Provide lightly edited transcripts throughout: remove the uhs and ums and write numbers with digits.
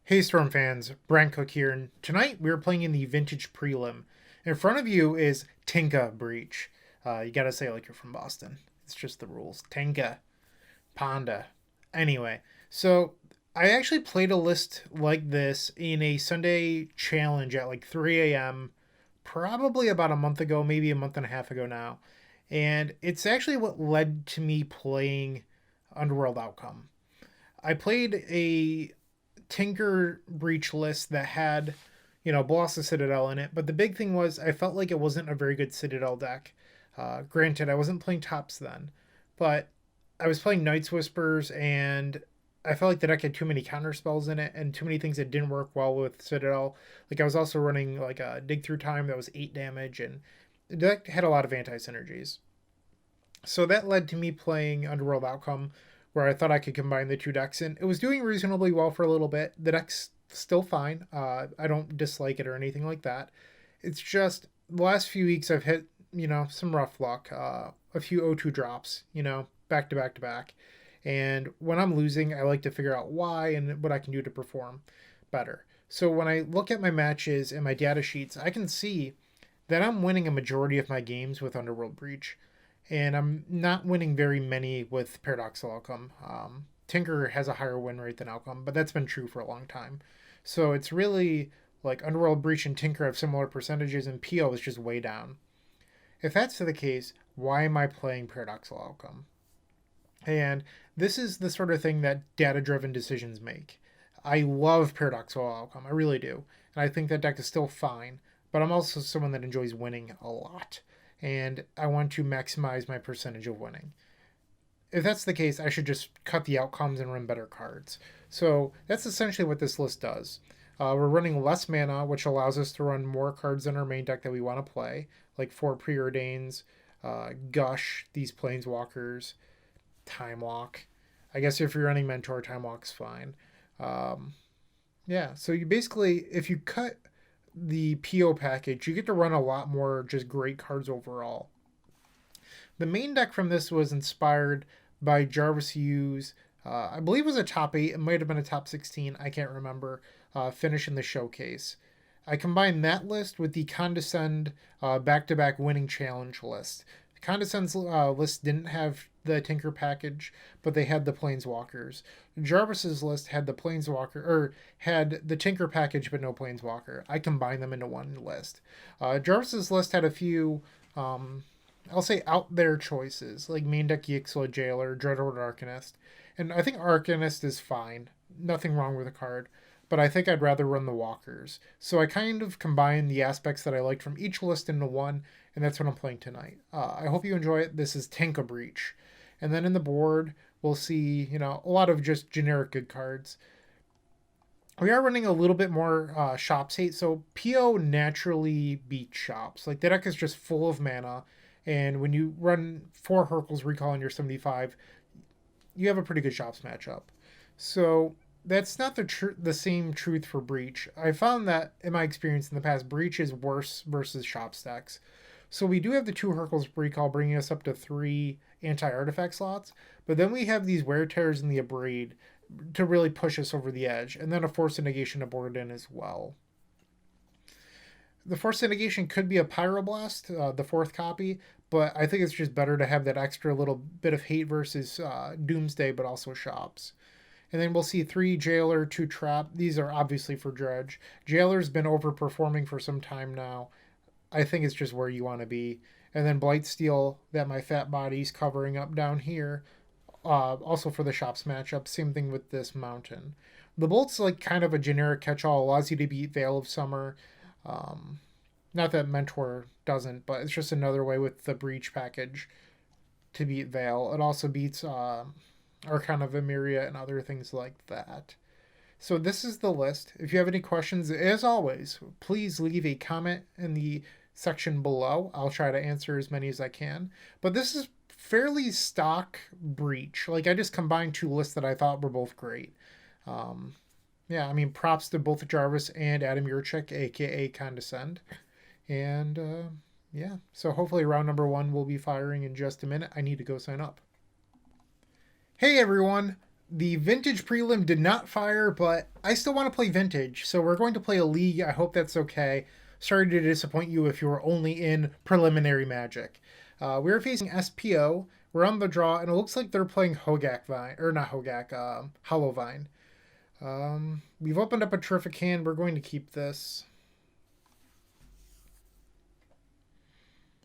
Hey Storm fans, Bryant here, and tonight we're playing in the Vintage Prelim. In front of you is Tinka Breach. You gotta say it like you're from Boston. It's just the rules. Tinka, Ponda. Anyway, so I actually played a list like this in a Sunday challenge at like 3 a.m. probably about a month ago, maybe a month and a half ago now. And it's actually what led to me playing Underworld Outcome. I played a Tinker Breach list that had, Boss of Citadel in it. But the big thing was I felt like it wasn't a very good Citadel deck. Granted, I wasn't playing tops then, but I was playing Night's Whispers, and I felt like the deck had too many counter spells in it and too many things that didn't work well with Citadel. Like I was also running like a Dig Through Time that was 8 damage, and the deck had a lot of anti synergies. So that led to me playing Underworld Outcome, where I thought I could combine the two decks, and it was doing reasonably well for a little bit. The deck's still fine. I don't dislike it or anything like that. It's just the last few weeks I've hit, some rough luck. A few O2 drops, back to back to back. And when I'm losing, I like to figure out why and what I can do to perform better. So when I look at my matches and my data sheets, I can see that I'm winning a majority of my games with Underworld Breach, and I'm not winning very many with Paradoxical Outcome. Tinker has a higher win rate than Outcome, but that's been true for a long time. So it's really like Underworld Breach and Tinker have similar percentages, and PO is just way down. If that's the case, why am I playing Paradoxical Outcome? And this is the sort of thing that data driven decisions make. I love Paradoxical Outcome, I really do. And I think that deck is still fine, but I'm also someone that enjoys winning a lot. And I want to maximize my percentage of winning. If that's the case, I should just cut the outcomes and run better cards. So that's essentially what this list does. We're running less mana, which allows us to run more cards in our main deck that we want to play, like 4 Preordains, Gush, these Planeswalkers, Time Walk. I guess if you're running Mentor, Time Walk's fine. Um, yeah, so you basically, if you cut the PO package, you get to run a lot more just great cards overall. The main deck from this was inspired by Jarvis Hughes. I believe it was a top 8. It might have been a top 16. I can't remember. Finish in the showcase. I combined that list with the Condescend back to back winning challenge list. Condescend's list didn't have the Tinker package, but they had the Planeswalkers. Jarvis's list had the Planeswalker, or had the Tinker package, but no Planeswalker. I combined them into one list. Jarvis's list had a few, I'll say, out there choices, like main deck Yixla Jailer, Dreadhorde Arcanist. And I think Arcanist is fine. Nothing wrong with the card. But I think I'd rather run the Walkers. So I kind of combine the aspects that I liked from each list into one, and that's what I'm playing tonight. I hope you enjoy it. This is Tinka Breach. And then in the board, we'll see, a lot of just generic good cards. We are running a little bit more Shops hate, so PO naturally beats Shops. Like, the deck is just full of mana, and when you run 4 Hurkyl's Recall in your 75, you have a pretty good Shops matchup. So that's not the same truth for Breach. I found that in my experience in the past, Breach is worse versus Shop stacks. So we do have the 2 Hurkyl's Recall bringing us up to 3 anti-artifact slots, but then we have these Wear Tears and the Abrade to really push us over the edge, and then a Force of Negation to board in as well. The Force of Negation could be a Pyroblast, the 4th copy, but I think it's just better to have that extra little bit of hate versus Doomsday, but also Shops. And then we'll see 3 Jailer, 2 Trap. These are obviously for Dredge. Jailer's been overperforming for some time now. I think it's just where you want to be. And then Blightsteel, that my fat body's covering up down here. Also for the Shops matchup. Same thing with this Mountain. The Bolt's like kind of a generic catch-all. Allows you to beat Veil of Summer. Not that Mentor doesn't, but it's just another way with the Breach package to beat Veil. It also beats Archon of Emeria and other things like that. So this is the list. If you have any questions, as always, please leave a comment in the section below. I'll try to answer as many as I can. But this is fairly stock Breach. Like, I just combined 2 lists that I thought were both great. Yeah, I mean, props to both Jarvis and Adam Yurchik, aka Condescend. And yeah, so hopefully round number 1 will be firing in just a minute. I need to go sign up. Hey everyone! The Vintage prelim did not fire, but I still want to play Vintage, so we're going to play a league. I hope that's okay. Sorry to disappoint you if you were only in preliminary Magic. We're facing SPO. We're on the draw, and it looks like they're playing Hogak Vine, or not Hogak, Hollow Vine. We've opened up a terrific hand. We're going to keep this.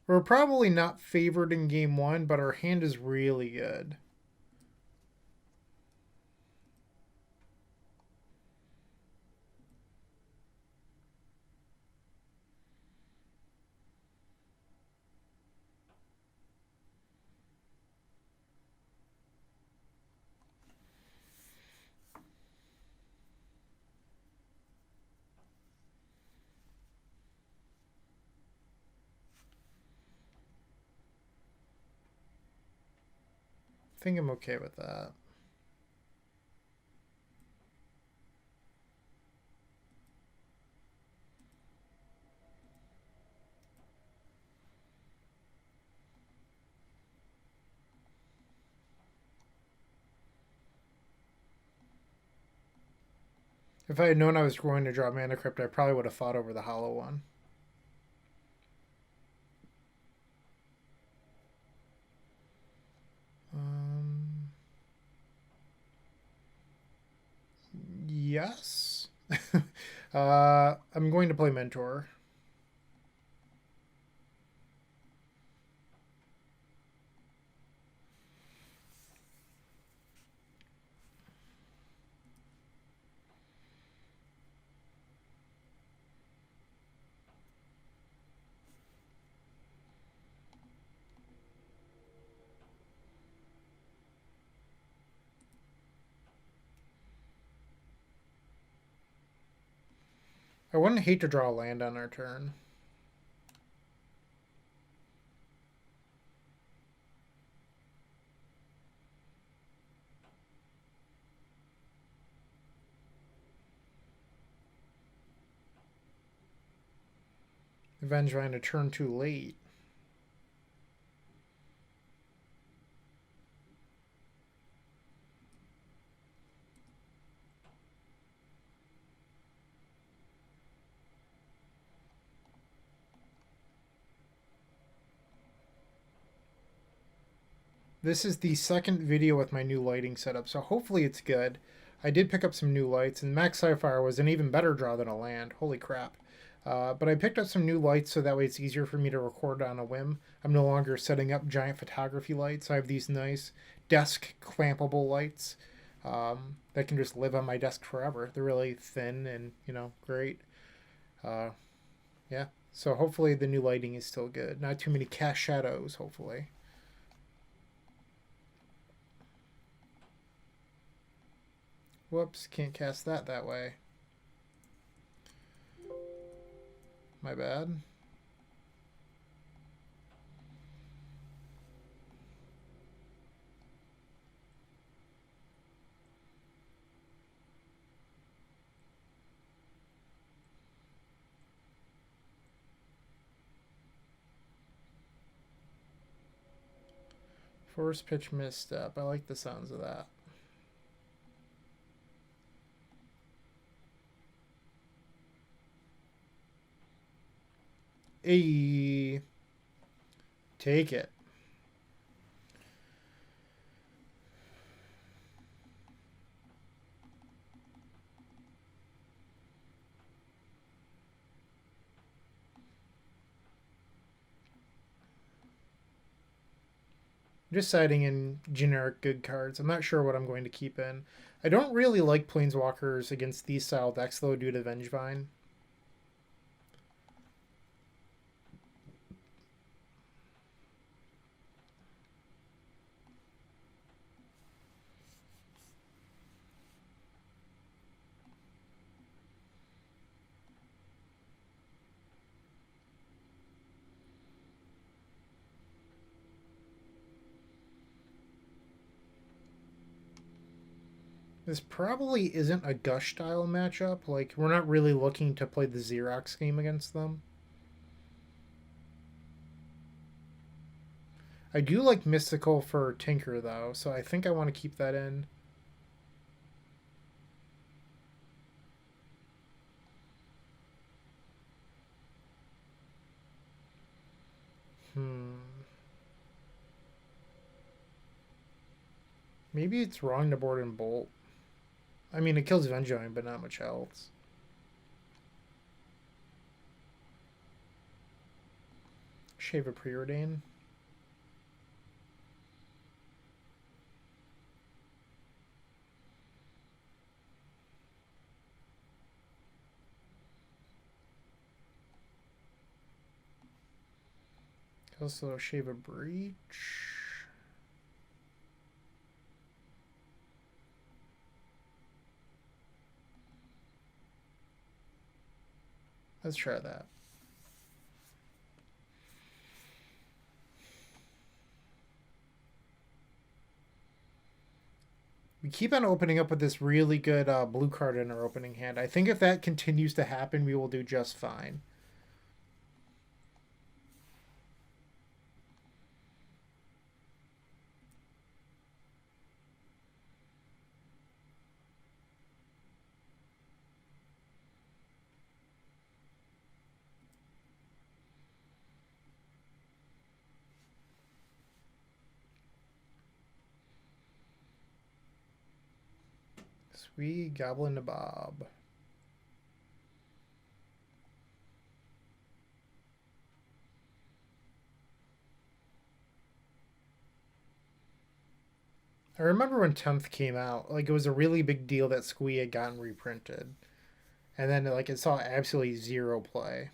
We're probably not favored in game one, but our hand is really good. I think I'm okay with that. If I had known I was going to draw Mana Crypt, I probably would have fought over the Hollow one. Yes. I'm going to play Mentor. I wouldn't hate to draw a land on our turn. Vengevine a turn too late. This is the second video with my new lighting setup, so hopefully it's good. I did pick up some new lights, and Max Sapphire was an even better draw than a land. Holy crap. But I picked up some new lights so that way it's easier for me to record on a whim. I'm no longer setting up giant photography lights. I have these nice desk clampable lights that can just live on my desk forever. They're really thin and, great. Yeah, so hopefully the new lighting is still good. Not too many cast shadows, hopefully. Whoops, can't cast that way. My bad. Force pitch misstep. I like the sounds of that. Hey, take it. Just siding in generic good cards. I'm not sure what I'm going to keep in. I don't really like Planeswalkers against these style decks, though, due to Vengevine. This probably isn't a Gush style matchup. Like, we're not really looking to play the Xerox game against them. I do like Mystical for Tinker, though, so I think I want to keep that in. Hmm. Maybe it's wrong to board and bolt. I mean, it kills Venjoin, but not much else. Shave a Preordain. Also shave a Breach. Let's try that. We keep on opening up with this really good blue card in our opening hand. I think if that continues to happen, we will do just fine. Sweet Goblin to Bob. I remember when 10th came out, like it was a really big deal that Squee had gotten reprinted. And then like it saw absolutely zero play.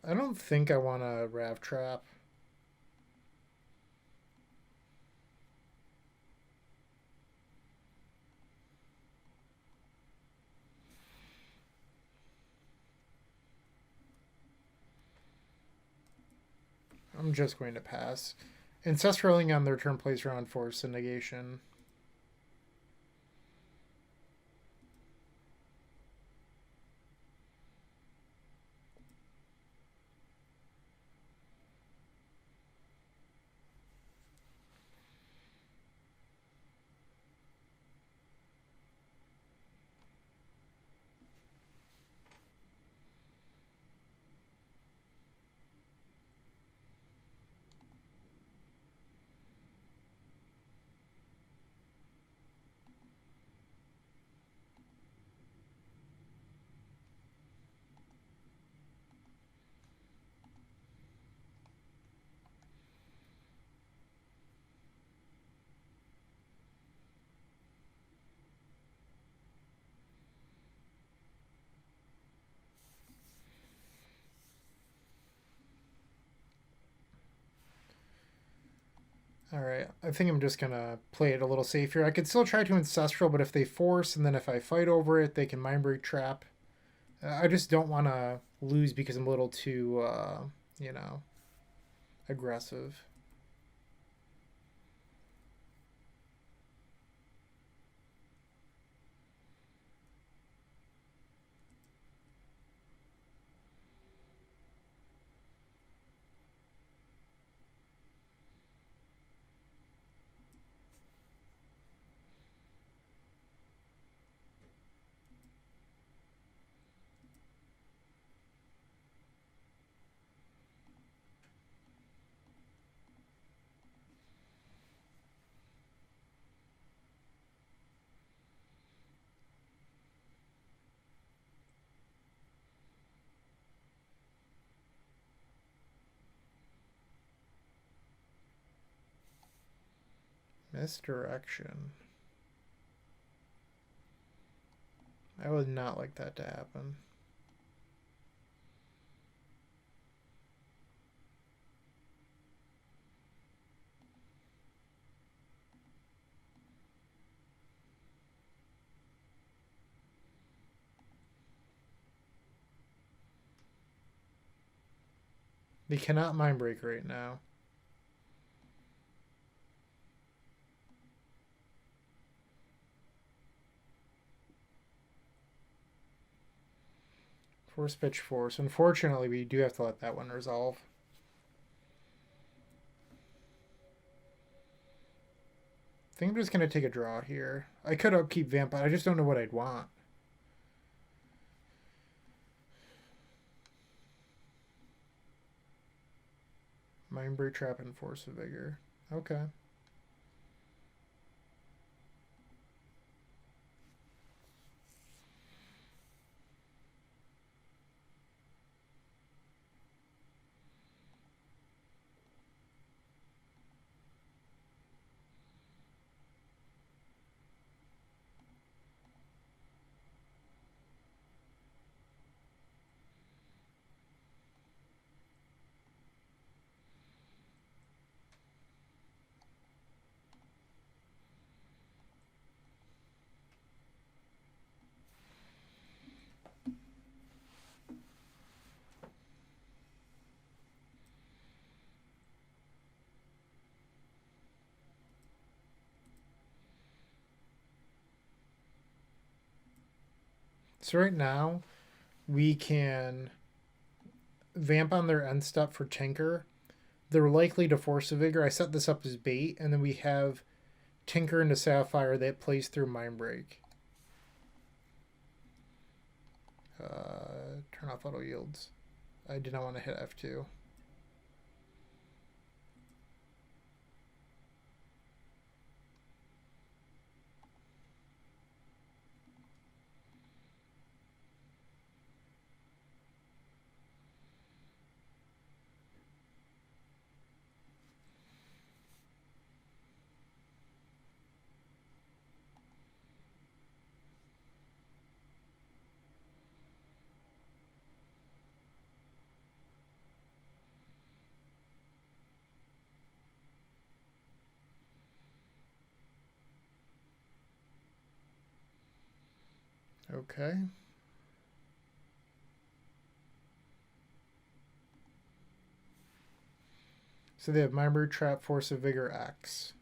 I don't think I want a Rav Trap. I'm just going to pass. Ancestraling on their turn plays around force and negation. All right, I think I'm just gonna play it a little safer. I could still try to Ancestral, but if they force and then if I fight over it, they can Mindbreak Trap. I just don't want to lose because I'm a little too, you know, aggressive. Misdirection. I would not like that to happen. They cannot Mindbreak right now. Force Pitch Force. Unfortunately, we do have to let that one resolve. think I'm just going to take a draw here. I could upkeep Vamp, but I just don't know what I'd want. Mindbreak Trap and Force of Vigor. Okay. So right now, we can Vamp on their end step for Tinker. They're likely to Force a Vigor. I set this up as bait, and then we have Tinker into Sapphire that plays through Mindbreak. Turn off auto yields. I did not want to hit F2. Okay. So they have Mindbreak Trap, Force of Vigor, X.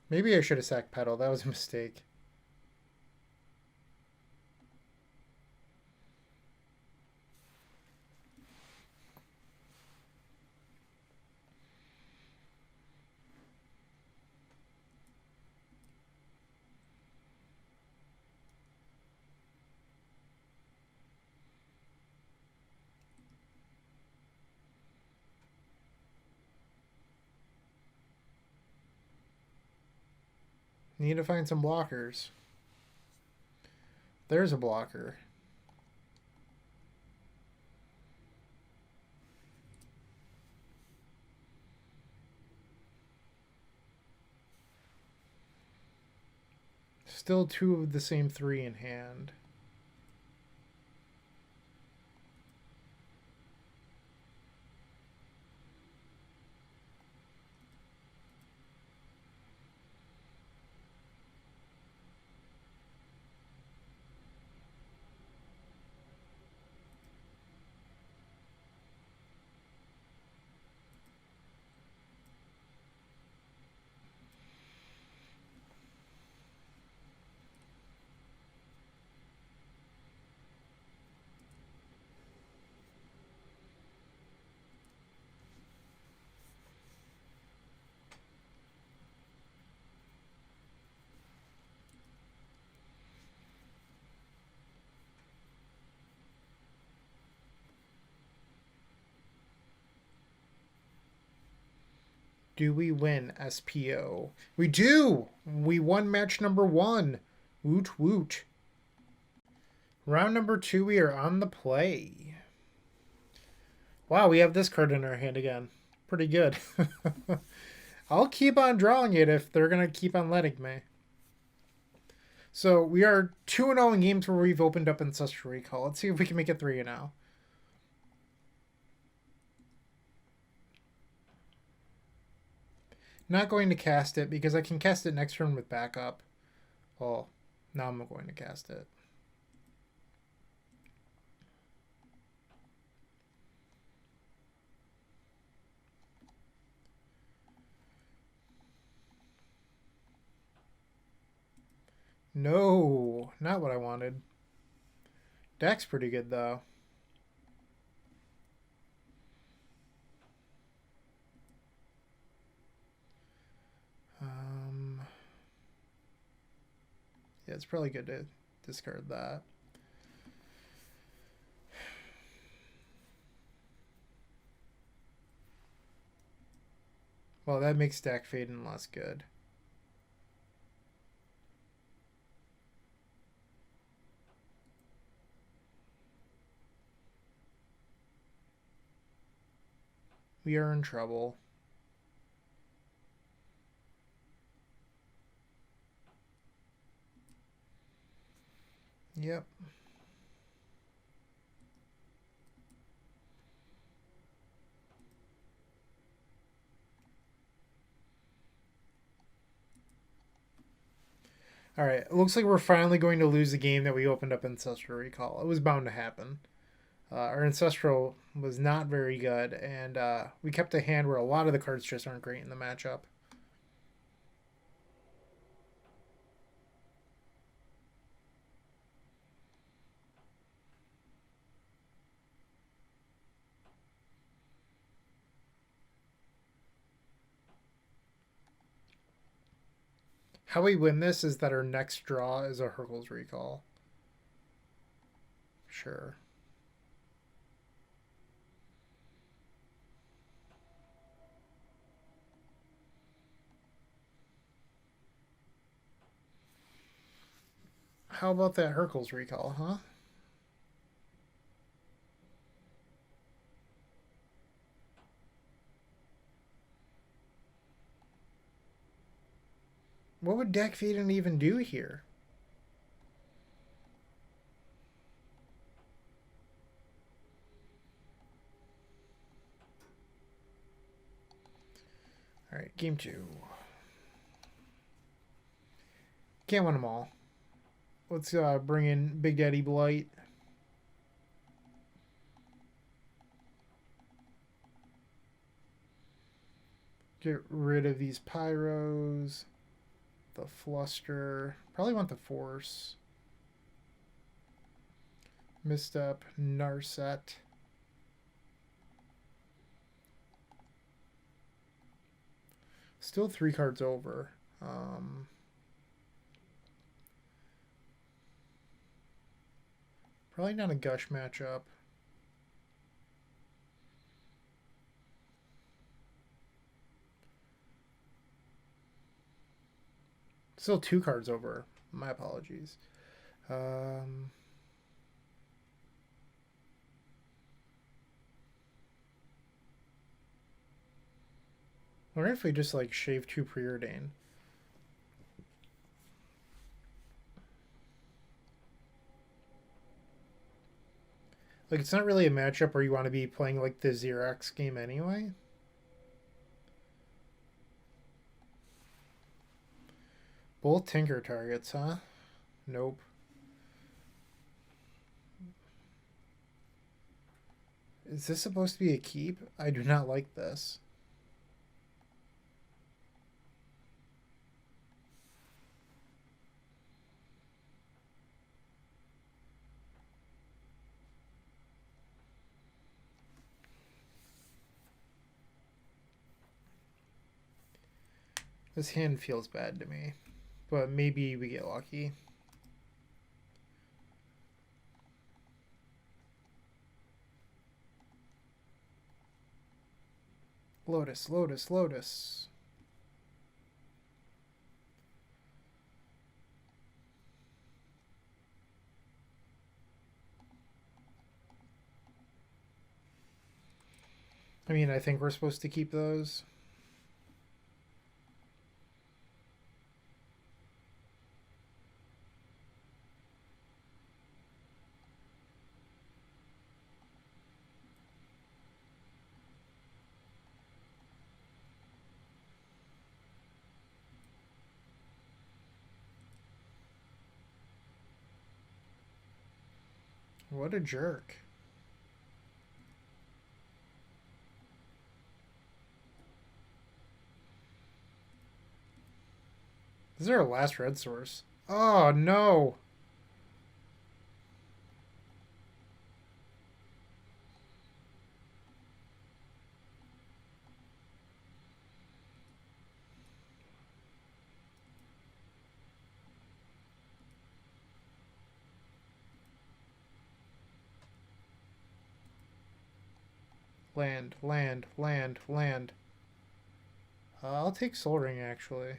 Maybe I should have sacked Pedal. That was a mistake. Need to find some blockers. There's a blocker. Still two of the same three in hand. Do we win SPO? We do! We won match number 1. Woot woot. Round number 2, we are on the play. Wow, we have this card in our hand again. Pretty good. I'll keep on drawing it if they're going to keep on letting me. So we are 2-0 in games where we've opened up Ancestral Recall. Let's see if we can make it 3-0. Not going to cast it because I can cast it next turn with backup. Oh, now I'm going to cast it. No, not what I wanted. Deck's pretty good, though. Yeah, it's probably good to discard that. Well, that makes deck fading less good. We are in trouble. Yep. All right. It looks like we're finally going to lose the game that we opened up Ancestral Recall. It was bound to happen. Our Ancestral was not very good, and we kept a hand where a lot of the cards just aren't great in the matchup. How we win this is that our next draw is a Hurkyl's Recall. Sure. How about that Hurkyl's Recall, huh? What would deck feeding even do here? All right, game 2. Can't win them all. Let's bring in Big Daddy Blight. Get rid of these Pyros. The Fluster. Probably want the Force. Misstep. Narset. Still 3 cards over. Probably not a Gush matchup. Still 2 cards over. My apologies. I wonder if we just like shave 2 Preordain. Like, it's not really a matchup where you want to be playing like the Xerox game anyway. Both Tinker targets, huh? Nope. Is this supposed to be a keep? I do not like this. This hand feels bad to me, but maybe we get lucky. Lotus, Lotus, Lotus. I mean, I think we're supposed to keep those. What a jerk. This is our last red source. Oh, no. Land, land, land, land. I'll take Soul Ring, actually.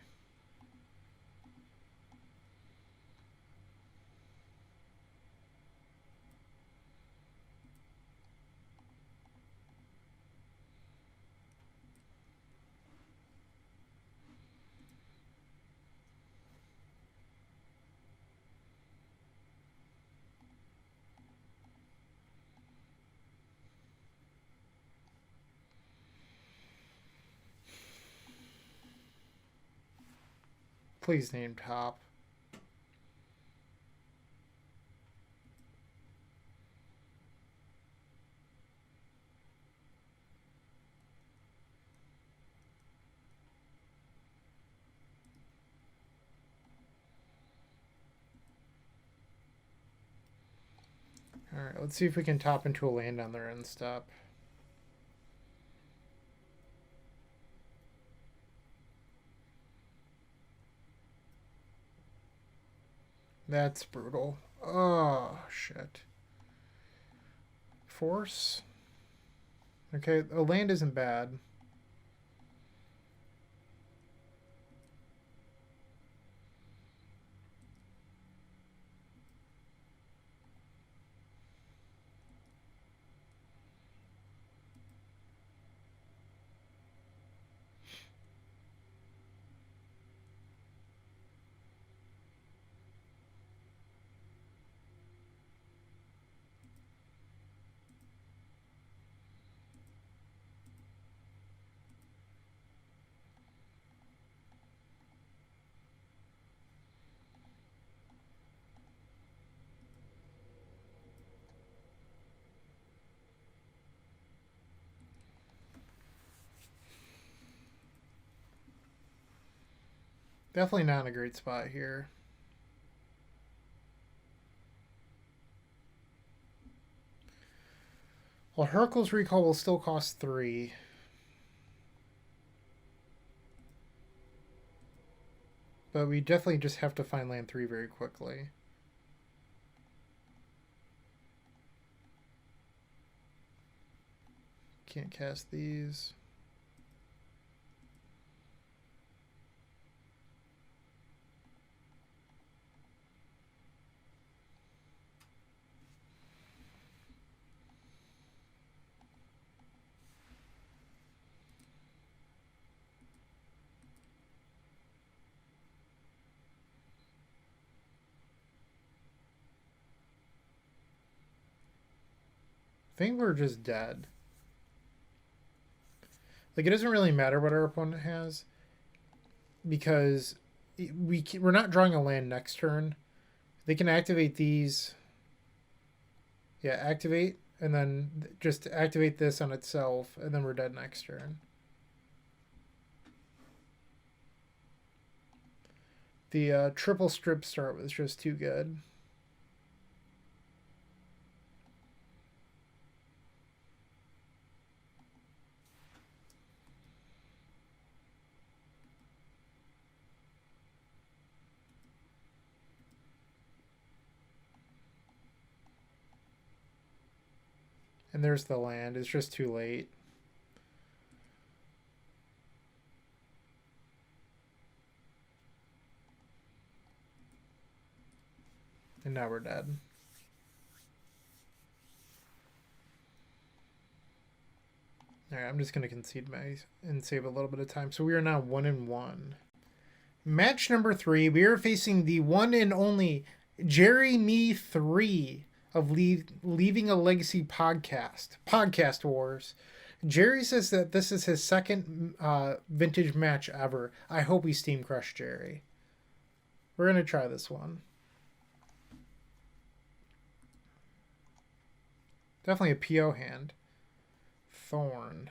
Please name top. Alright, let's see if we can top into a land on their end stop. That's brutal. Oh, shit. Force? Okay, a land isn't bad. Definitely not in a great spot here. Well, Hercule's recall will still cost 3. But we definitely just have to find land 3 very quickly. Can't cast these. I think we're just dead. Like, it doesn't really matter what our opponent has because we're not drawing a land next turn. They can activate these. Yeah, activate, and then just activate this on itself, and then we're dead next turn. The triple strip start was just too good. And there's the land. It's just too late. And now we're dead. Alright, I'm just going to concede and save a little bit of time. So we are now 1-1. Match number 3. We are facing the one and only Jerry Me 3 of Leaving a Legacy Podcast Wars. Jerry says that this is his second vintage match ever. I hope we steam crush Jerry. We're going to try this one. Definitely a PO hand. Thorn.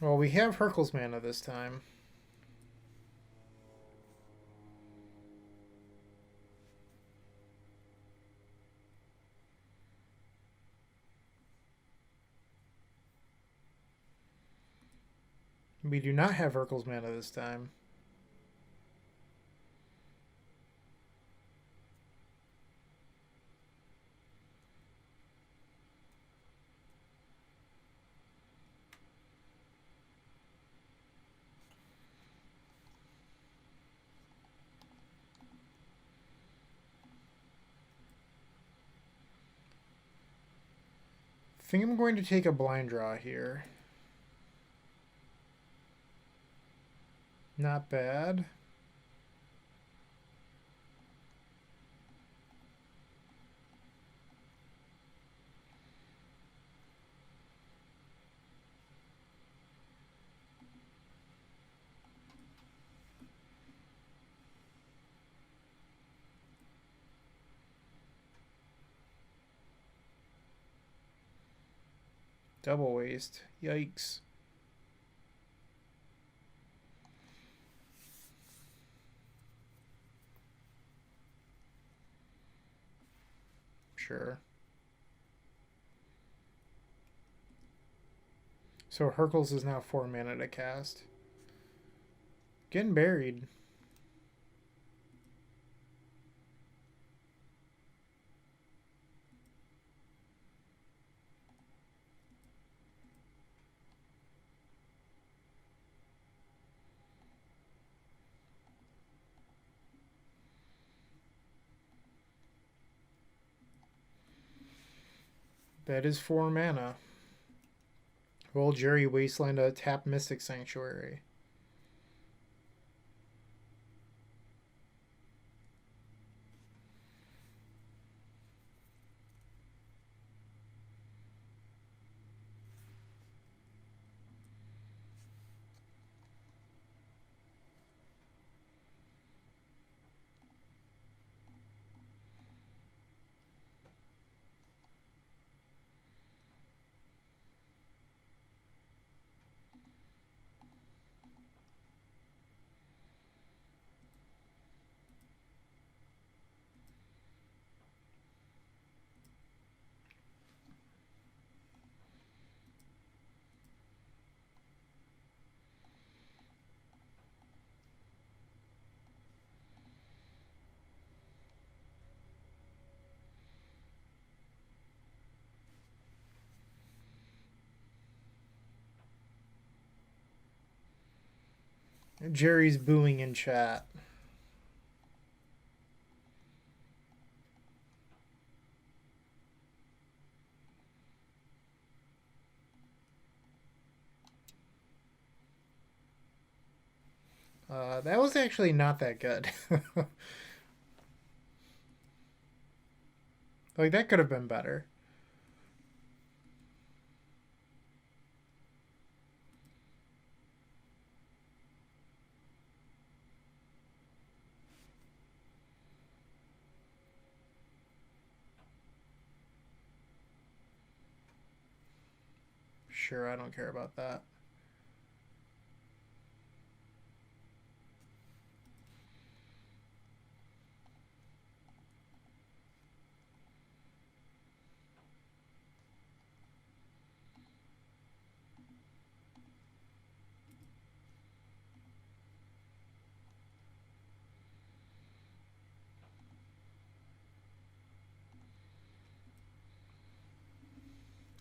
Well, we have Hercules mana this time. We do not have Hercules mana this time. I think I'm going to take a blind draw here. Not bad. Double waste. Yikes. Sure. So Hercules is now 4 mana to cast. Getting buried. That is 4 mana. Roll Jerry Wasteland to tap Mystic Sanctuary. Jerry's booing in chat. That was actually not that good. Like, that could have been better. Sure, I don't care about that.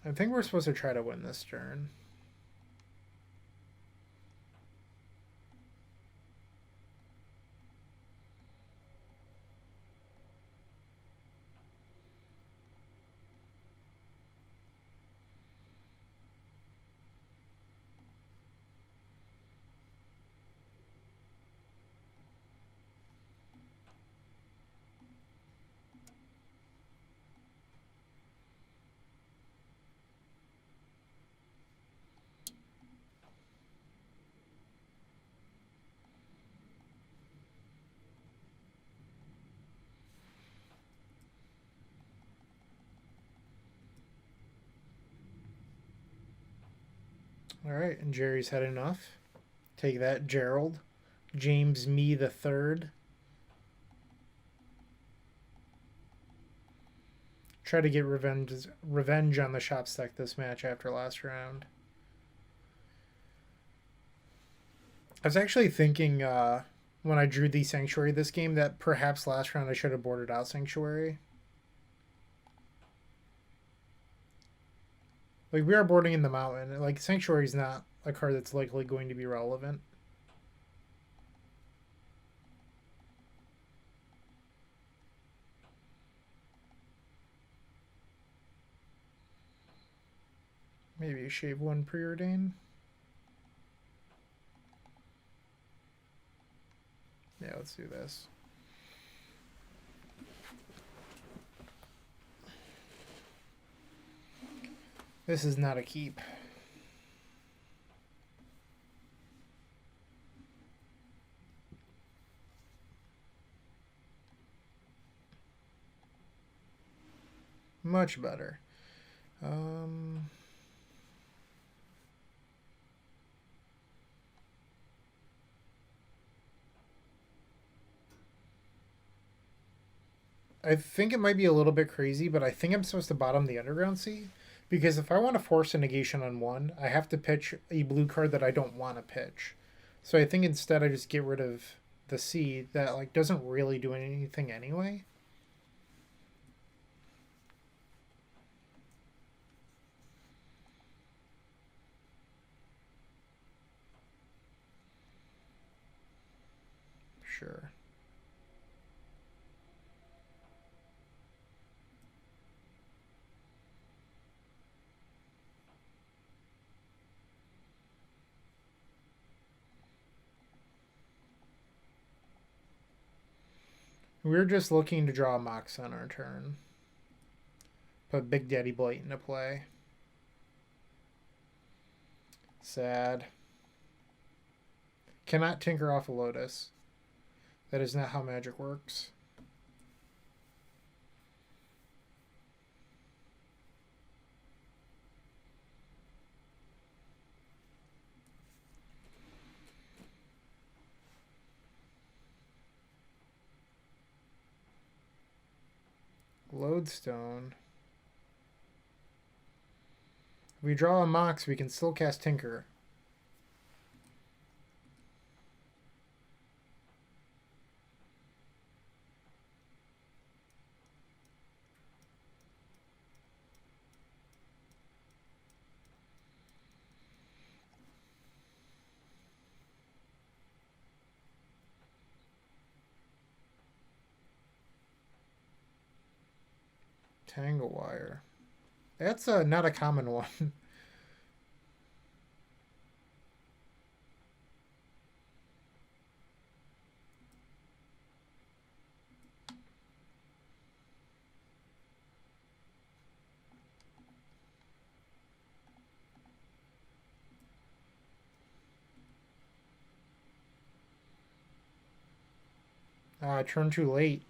I think we're supposed to try to win this turn. All right, and Jerry's had enough. Take that, Gerald. James Me the Third. Try to get revenge on the shop stack this match after last round. I was actually thinking when I drew the Sanctuary this game that perhaps last round I should have boarded out Sanctuary. Like, we are boarding in the mountain. Like, Sanctuary is not a card that's likely going to be relevant. Maybe shave one preordain. Yeah, let's do this. This is not a keep. Much better. I think it might be a little bit crazy, but I think I'm supposed to bottom the Underground Sea. Because if I want to force a negation on one, I have to pitch a blue card that I don't want to pitch. So I think instead I just get rid of the sea that like doesn't really do anything anyway. Sure. We're just looking to draw a Mox on our turn. Put Big Daddy Blight into play. Sad. Cannot tinker off a Lotus. That is not how Magic works. Lodestone. If we draw a Mox, we can still cast Tinker. Tangle Wire. That's not a common one. Turn too late.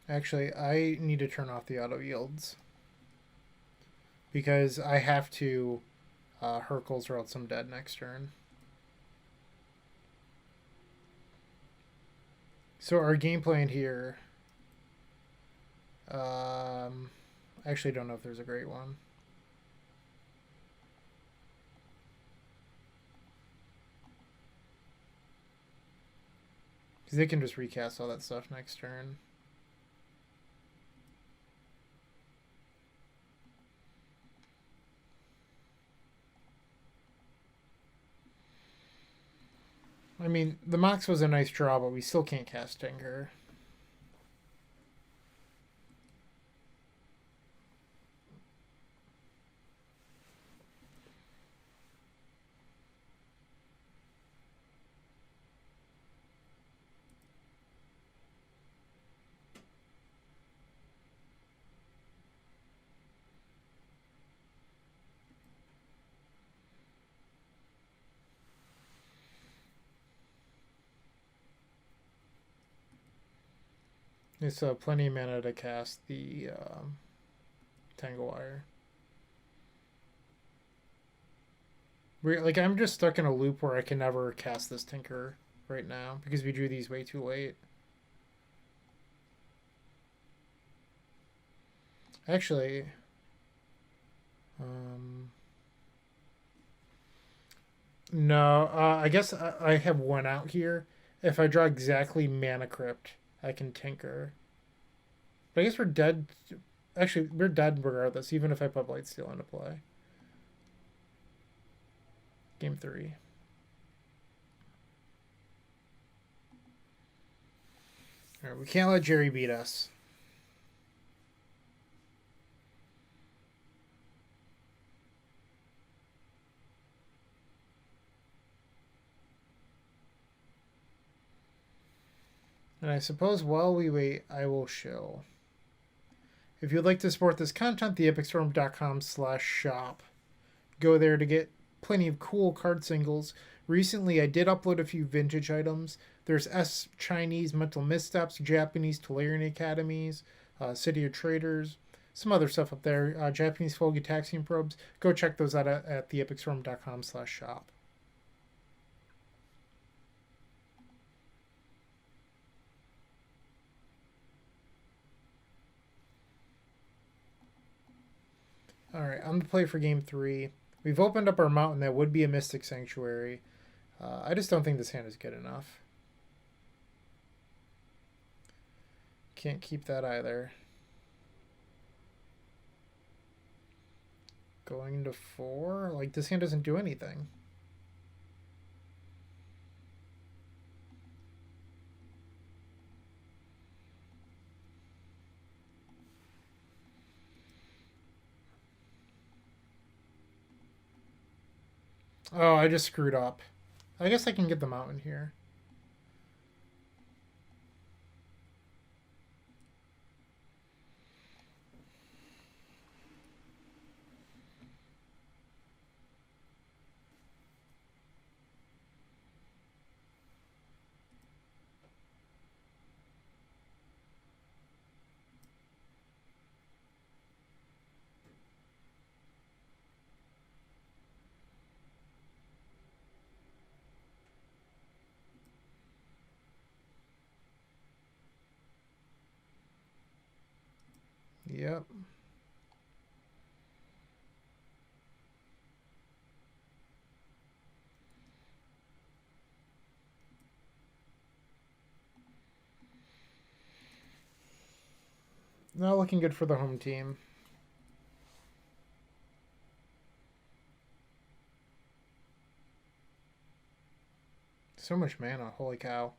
Actually, I need to turn off the auto yields. Because I have to Hercules or else I'm dead next turn. So our game plan here... I actually don't know if there's a great one. Because they can just recast all that stuff next turn. I mean, the Mox was a nice draw, but we still can't cast Tinker. It's plenty of mana to cast the Tangle Wire. Like, I'm just stuck in a loop where I can never cast this Tinker right now because we drew these way too late. Actually, no, I guess I have one out here. If I draw exactly Mana Crypt, I can Tinker. But I guess we're dead. Actually, we're dead regardless, even if I put Blightsteel into play. Game 3. Alright, we can't let Jerry beat us. And I suppose while we wait, I will shill. If you'd like to support this content, theepicstorm.com/shop. Go there to get plenty of cool card singles. Recently, I did upload a few vintage items. There's Chinese Mental Missteps, Japanese Tolarian Academies, City of Traders, some other stuff up there. Japanese Fulgutaxian Probes. Go check those out at theepicstorm.com/shop. Alright, I'm the play for game 3. We've opened up our mountain that would be a Mystic Sanctuary. I just don't think this hand is good enough. Can't keep that either. Going to 4? Like, this hand doesn't do anything. Oh, I just screwed up. I guess I can get the mountain here. Yep. Not looking good for the home team. So much mana, holy cow.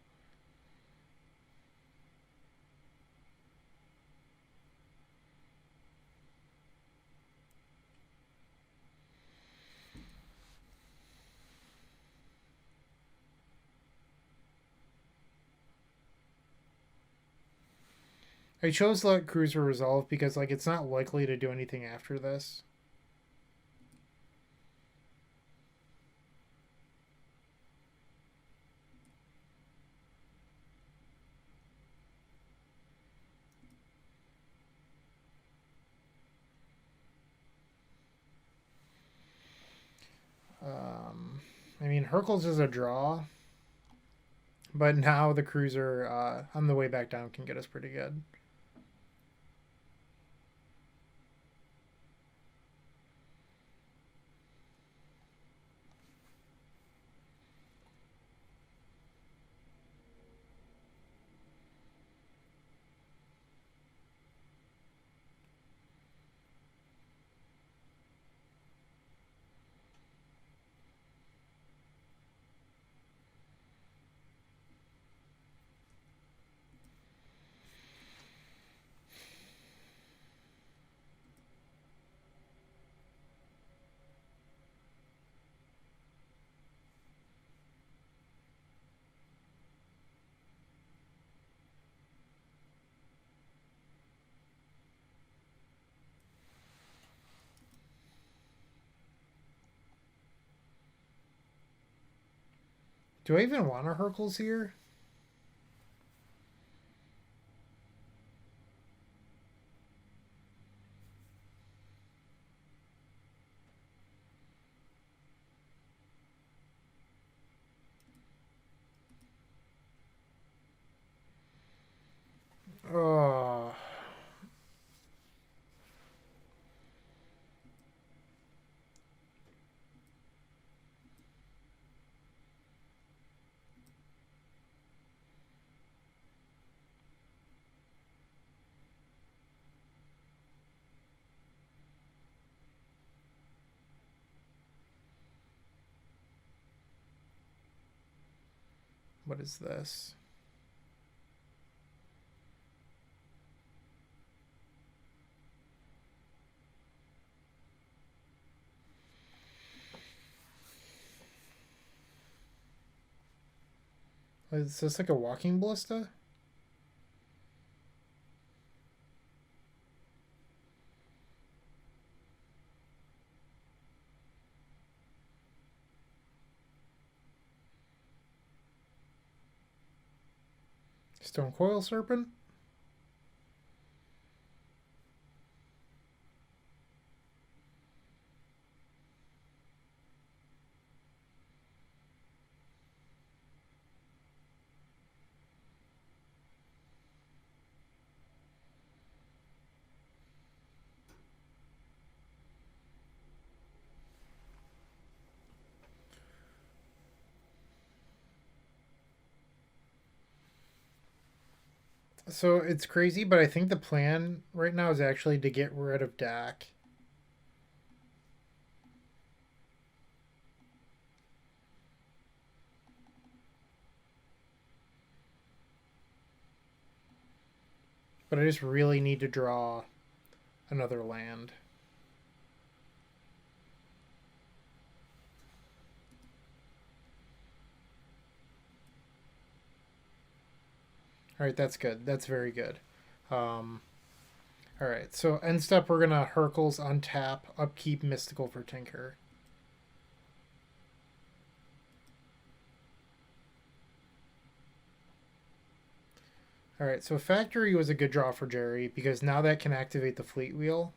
I chose to let Cruiser resolve because, like, it's not likely to do anything after this. I mean, Hercules is a draw, but now the Cruiser on the way back down can get us pretty good. Do I even want a Hercules here? Oh. What is this? Is this like a walking ballista? Stone coil serpent? So it's crazy, but I think the plan right now is actually to get rid of Dak. But I just really need to draw another land. All right, that's good. That's very good. All right, so end step, we're gonna Hercules untap, upkeep Mystical for Tinker. All right, so Factory was a good draw for Jerry because now that can activate the Fleet Wheel.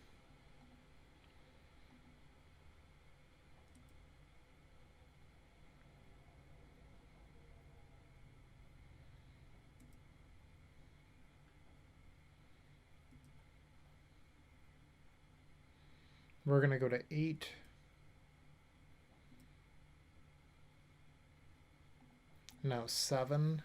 We're gonna go to 8. Now 7.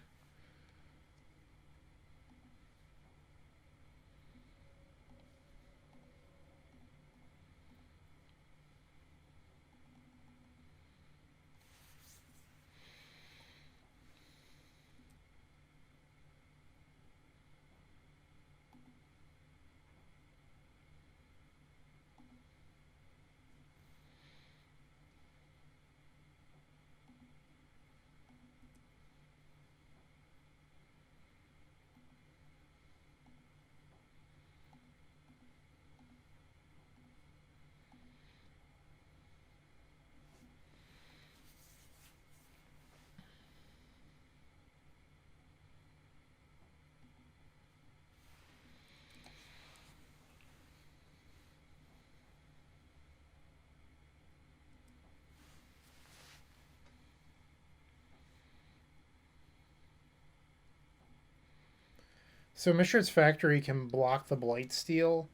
So Mishra's Factory can block the Blightsteel.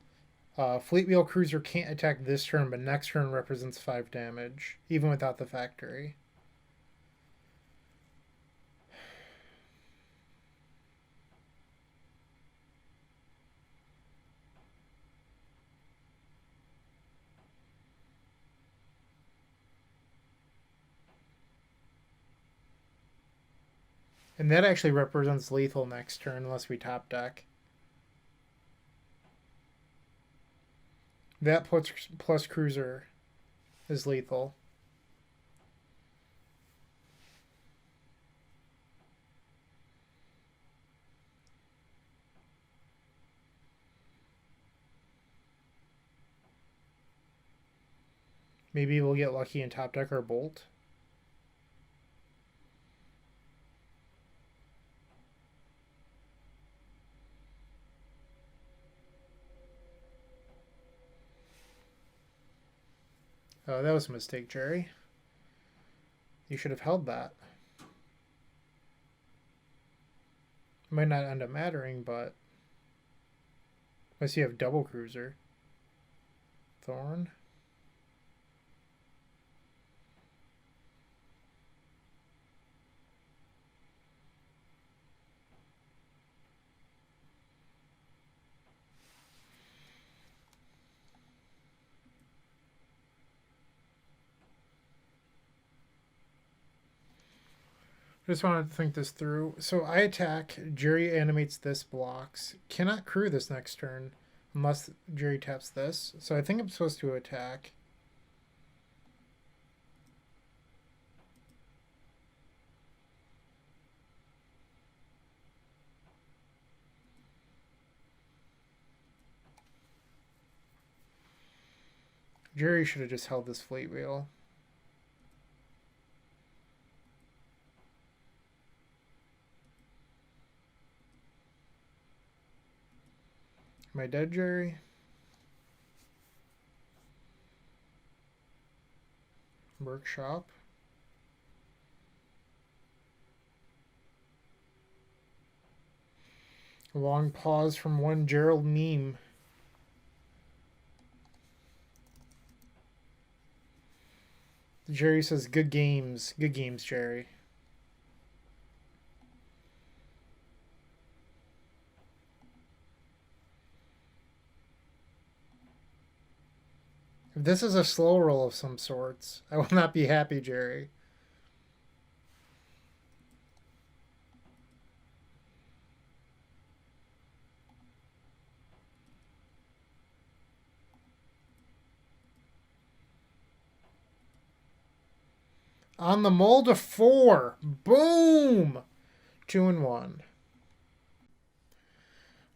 Fleet Wheel Cruiser can't attack this turn, but next turn represents 5 damage, even without the Factory. And that actually represents lethal next turn, unless we top deck. That plus Cruiser is lethal. Maybe we'll get lucky and top deck our Bolt. Oh, that was a mistake, Jerry. You should have held that. Might not end up mattering, but Unless you have double cruiser. Thorn. Just want to think this through. So I attack. Jerry animates this, blocks. Cannot crew this next turn unless Jerry taps this. So I think I'm supposed to attack. Jerry should have just held this fleet wheel. Am I dead, Jerry? Workshop. A long pause from one Gerald meme. Jerry says, good games. Good games, Jerry. If this is a slow roll of some sorts, I will not be happy, Jerry. On the mold of 4. Boom! 2 and 1.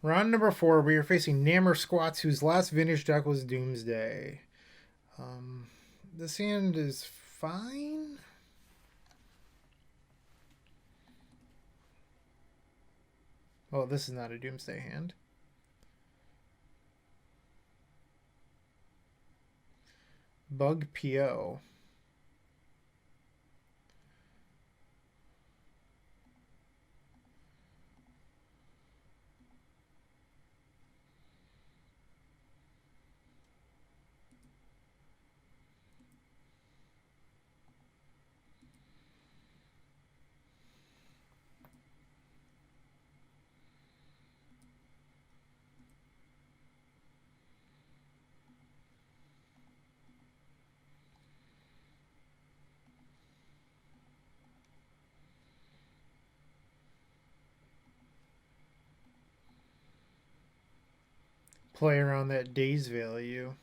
Round number 4, we are facing Nammer Squats, whose last vintage deck was Doomsday. This hand is fine. Oh, this is not a Doomsday hand. Bug PO. Play around that day's value.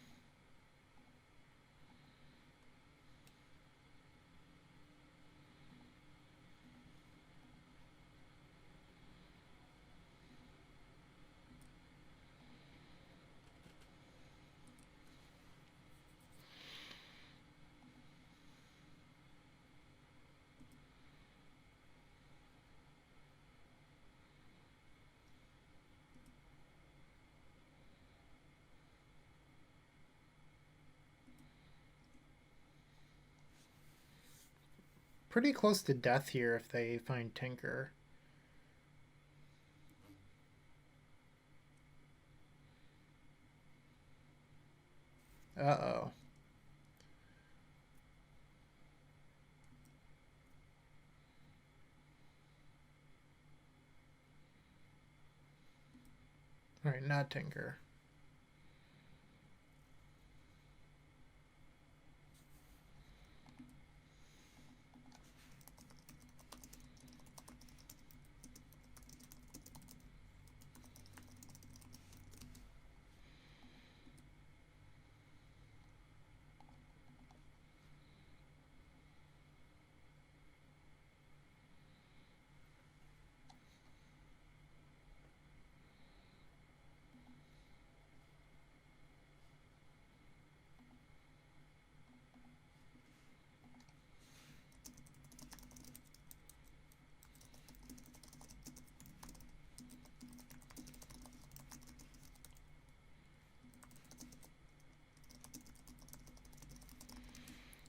Pretty close to death here if they find Tinker. Uh-oh. Alright, not Tinker.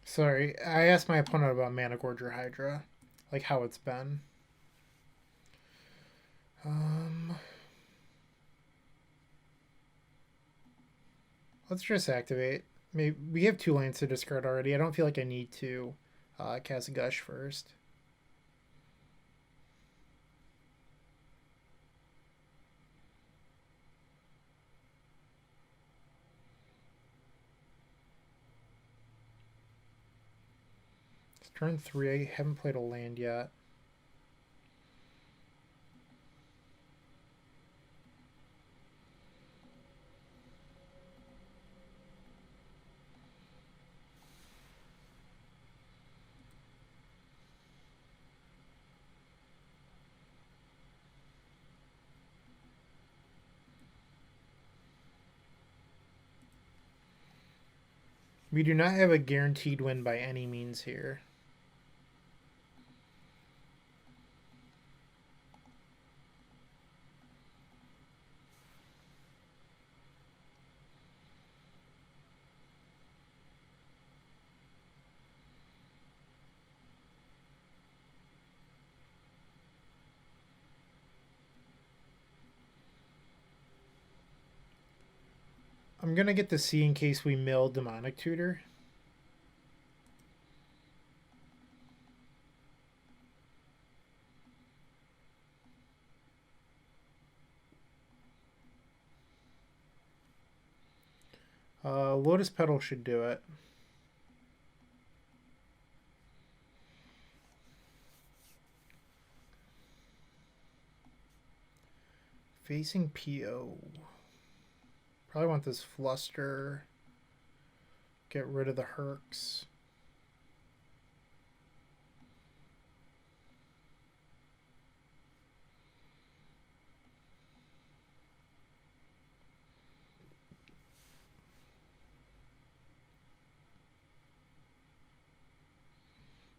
Sorry, I asked my opponent about Mana Gorger Hydra, like how it's been. Let's just activate. Maybe we have 2 lands to discard already. I don't feel like I need to cast Gush first. It's turn 3. I haven't played a land yet. We do not have a guaranteed win by any means here. I'm going to get the C in case we mill Demonic Tutor. Lotus Petal should do it. Facing PO. Probably want this Fluster. Get rid of the Hercs.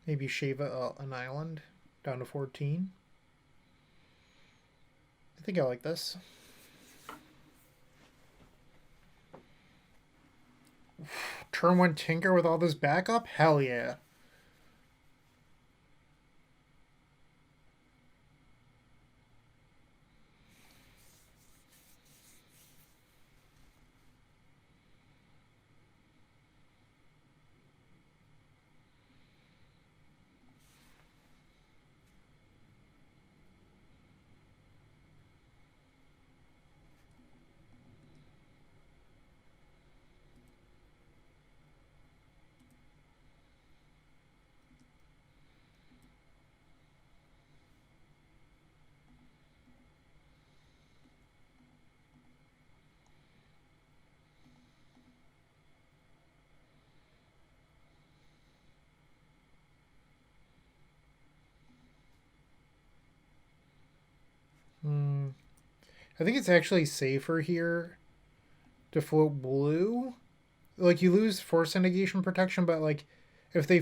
Maybe shave an island down to 14. I think I like this. Turn 1 Tinker with all this backup? Hell yeah. I think it's actually safer here to float blue. Like, you lose force negation protection, but like if they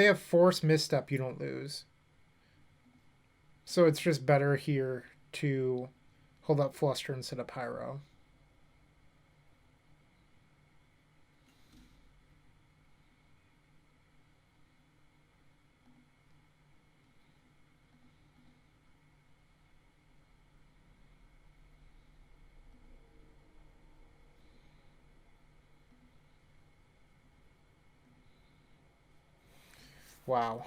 have force misstep, you don't lose. So it's just better here to hold up Fluster instead of Pyro. Wow.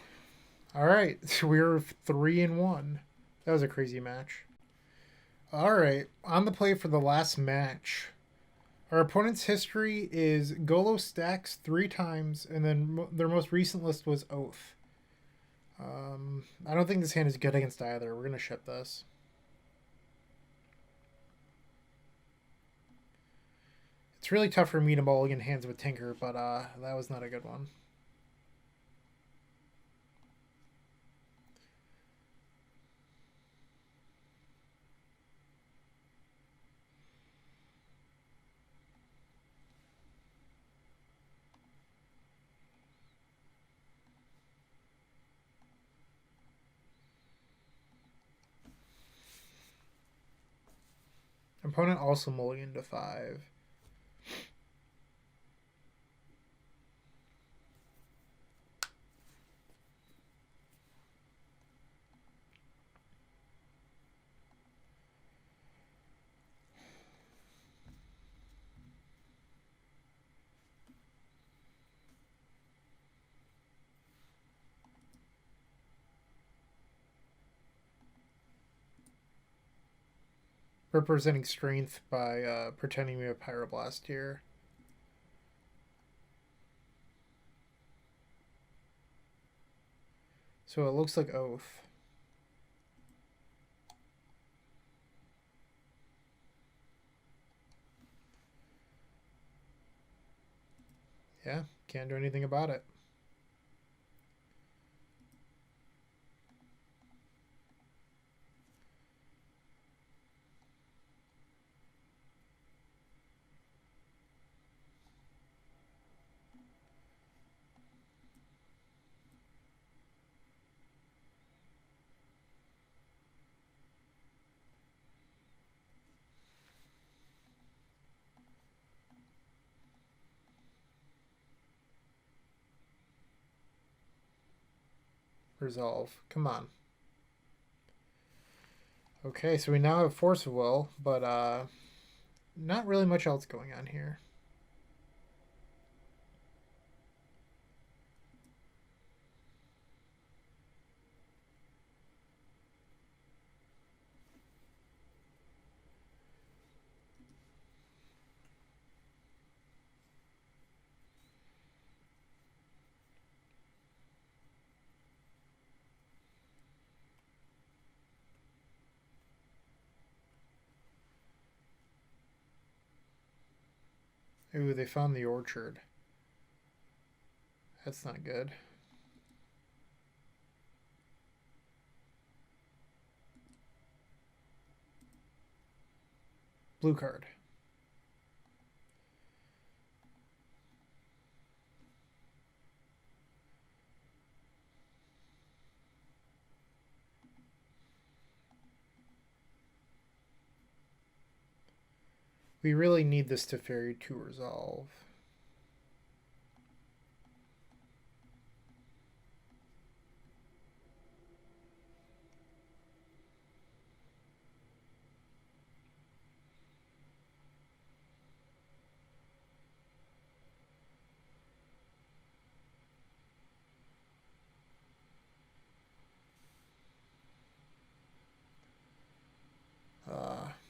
All right, we're 3-1. That was a crazy match. All right, on the play for the last match. Our opponent's history is Golos stacks 3 times, and then their most recent list was Oath. I don't think this hand is good against either. We're going to ship this. It's really tough for me to mulligan hands with Tinker, but that was not a good one. Opponent also mulliganed to 5. representing strength by pretending we have Pyroblast here. So it looks like Oath. Yeah, can't do anything about it. Resolve. Come on. Okay, so we now have Force of Will, but not really much else going on here. Ooh, they found the orchard. That's not good. Blue card. We really need this Teferi to resolve.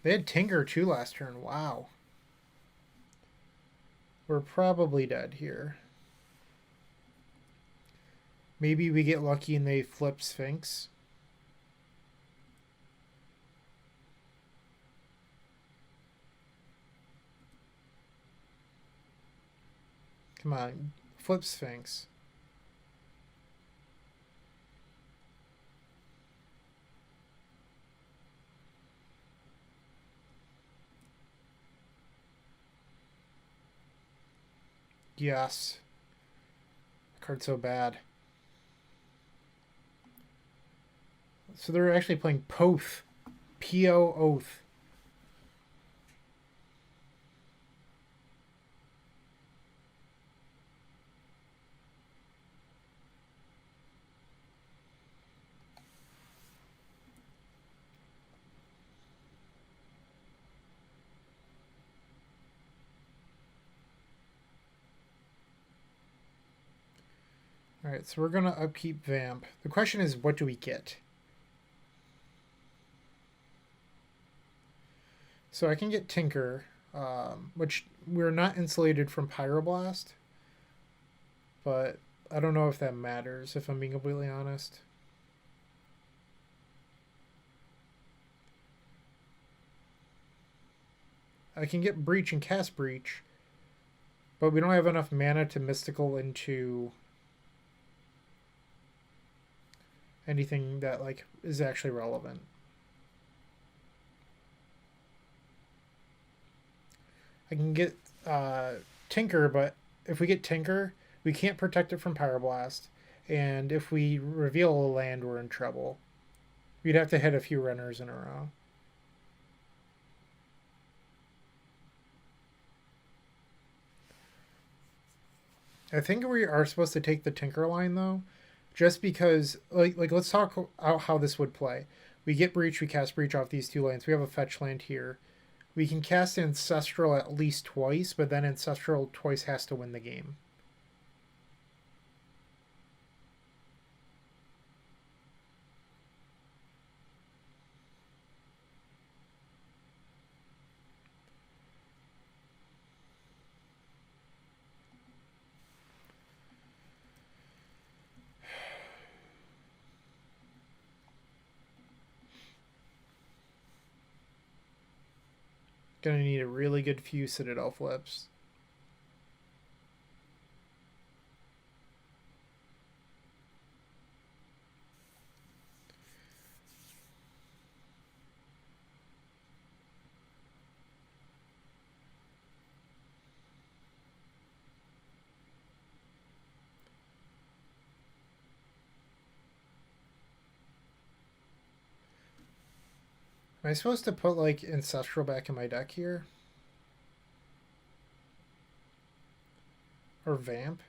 They had Tinker too last turn. Wow. We're probably dead here. Maybe we get lucky and they flip Sphinx. Come on, flip Sphinx. Yes. Card's so bad. So they're actually playing Poth. P-O Oath. Alright, so we're going to upkeep Vamp. The question is, what do we get? So I can get Tinker, which we're not insulated from Pyroblast. But I don't know if that matters, if I'm being completely honest. I can get Breach and cast Breach, but we don't have enough mana to Mystical into anything that like is actually relevant. I can get Tinker, but if we get Tinker, we can't protect it from Pyroblast, and if we reveal a land, we're in trouble. We'd have to hit a few runners in a row. I think we are supposed to take the Tinker line though, just because like let's talk out how this would play. We get Breach, we cast Breach off these two lands. We have a fetch land here. We can cast Ancestral at least twice, but then Ancestral twice has to win the game. Gonna need a really good few Citadel flips. Am I supposed to put like Ancestral back in my deck here? Or Vamp?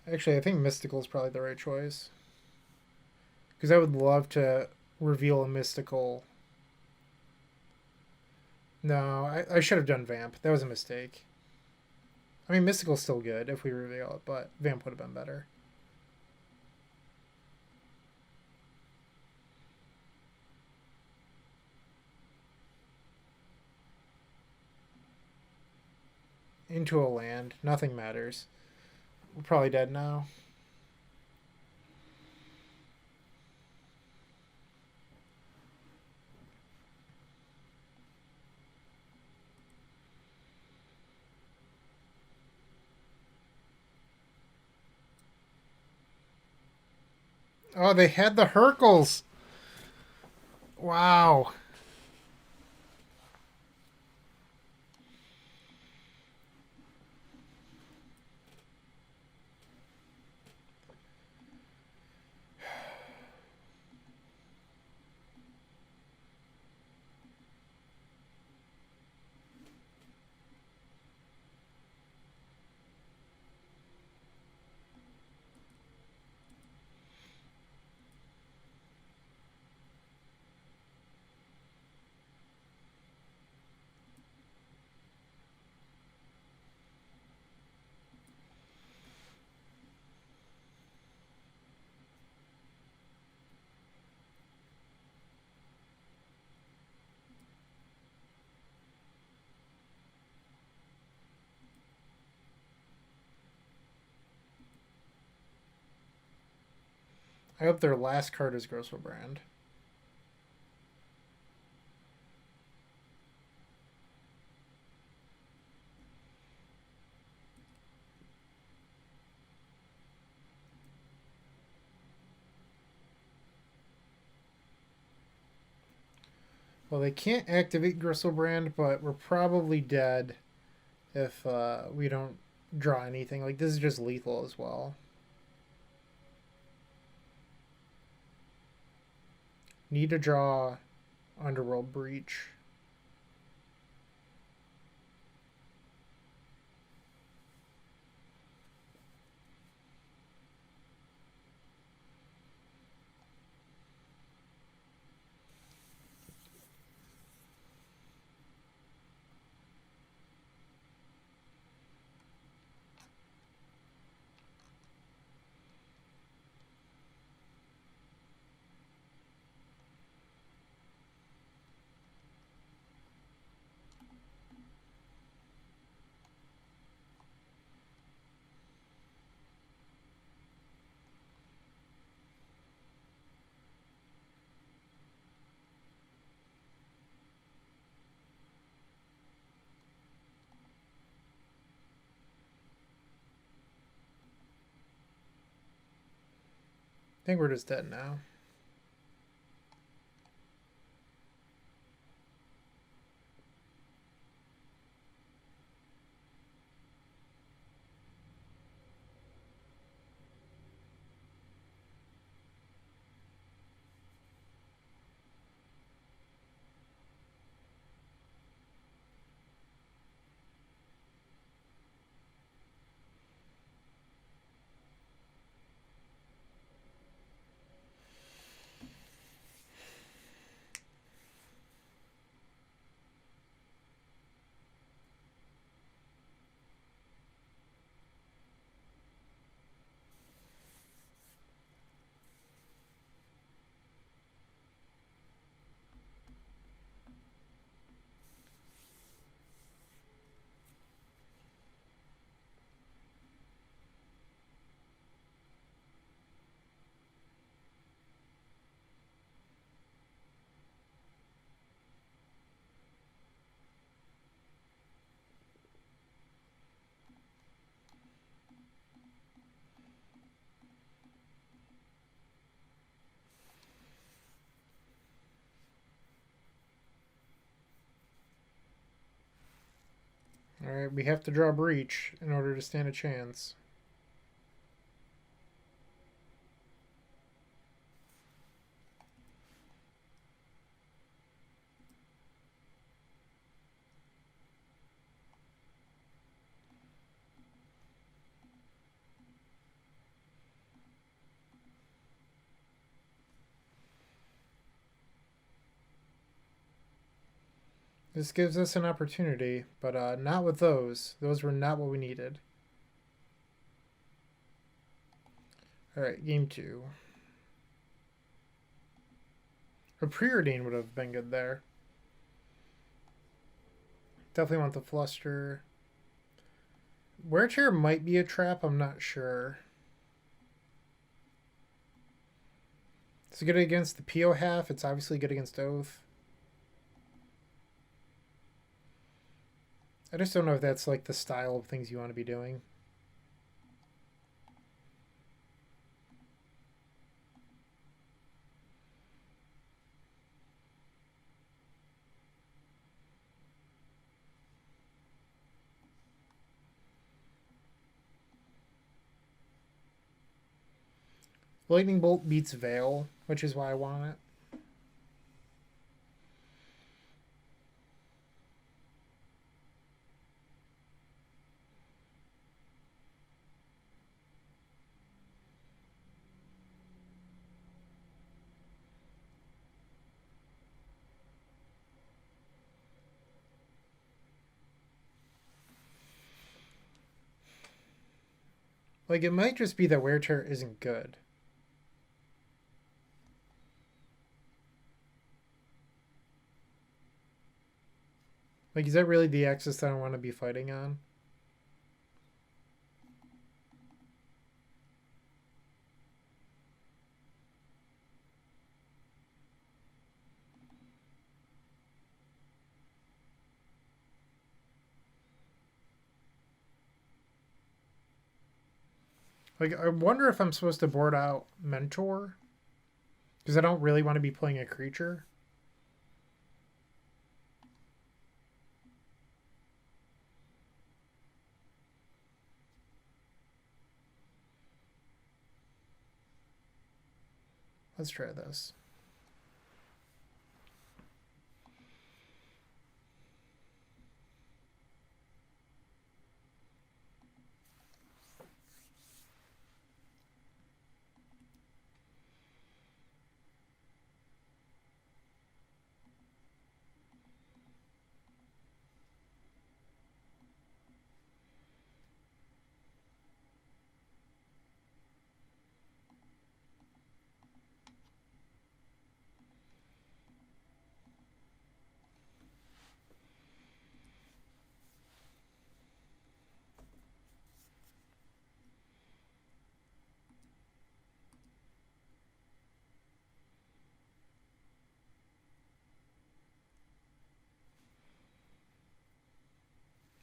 Actually, I think Mystical is probably the right choice. Because I would love to reveal a Mystical. No, I should have done Vamp. That was a mistake. I mean, Mystical's still good if we reveal it, but Vamp would have been better. Into a land. Nothing matters. We're probably dead now. Oh, they had the Hercules. Wow. I hope their last card is Grossobrand. Well, they can't activate Gristlebrand, but we're probably dead if we don't draw anything. Like, this is just lethal as well. Need to draw Underworld Breach. I think we're just dead now. Alright, we have to draw Breach in order to stand a chance. This gives us an opportunity, but not with those. Those were not what we needed. Alright, game 2. A preordain would have been good there. Definitely want the Fluster. Wear Chair might be a trap, I'm not sure. It's good against the PO half, it's obviously good against Oath. I just don't know if that's like the style of things you want to be doing. Lightning Bolt beats Veil, which is why I want it. Like, it might just be that Wear Chair isn't good. Like, is that really the axis that I want to be fighting on? Like, I wonder if I'm supposed to board out Mentor. Because I don't really want to be playing a creature. Let's try this.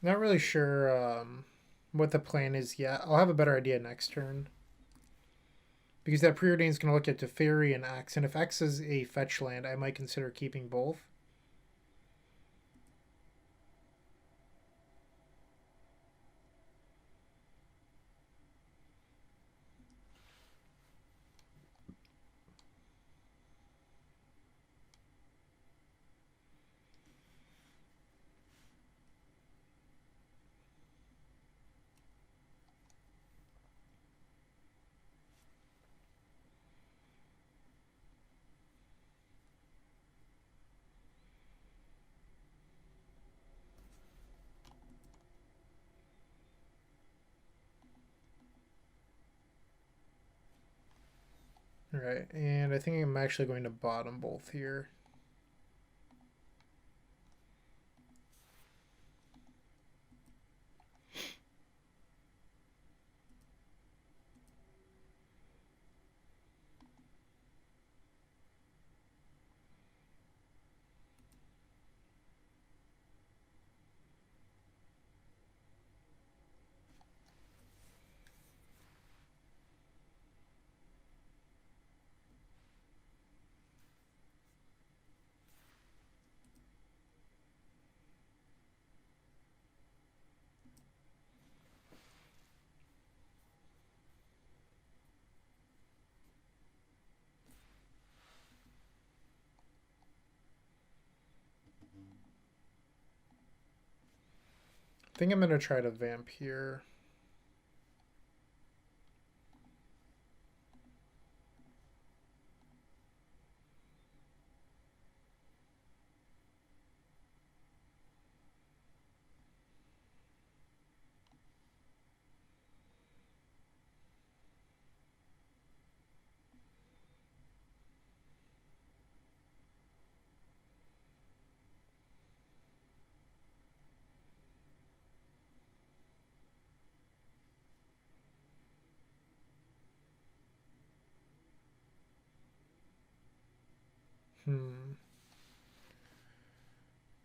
Not really sure what the plan is yet. I'll have a better idea next turn. Because that preordain is going to look at Teferi and X, and if X is a fetch land, I might consider keeping both. Alright, and I think I'm actually going to bottom both here. think I'm going to try to vamp here.